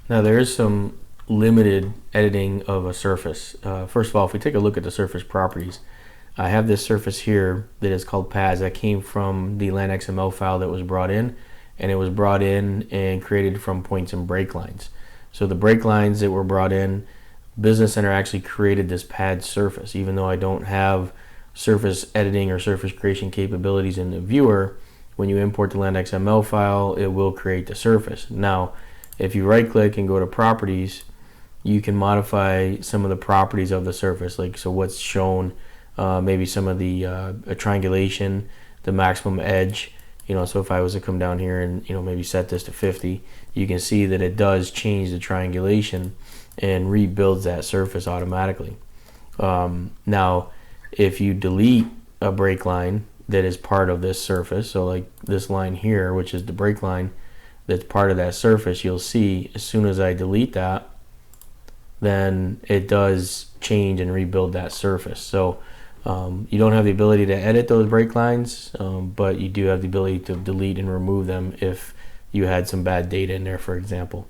Now there is some limited editing of a surface. First of all, if we take a look at the surface properties, I have this surface here that is called paths that came from the LandXML file that was brought in, and it was brought in and created from points and break lines. So the break lines that were brought in, Business Center actually created this pad surface. Even though I don't have surface editing or surface creation capabilities in the viewer, when you import the LandXML file, it will create the surface. Now, if you right click and go to properties, you can modify some of the properties of the surface, like so what's shown, maybe some of the triangulation, the maximum edge. So if I was to come down here and maybe set this to 50, you can see that it does change the triangulation and rebuilds that surface automatically. Now, if you delete a break line that is part of this surface, so like this line here, which is the break line that's part of that surface, you'll see as soon as I delete that, then it does change and rebuild that surface. So you don't have the ability to edit those break lines, but you do have the ability to delete and remove them if you had some bad data in there, for example.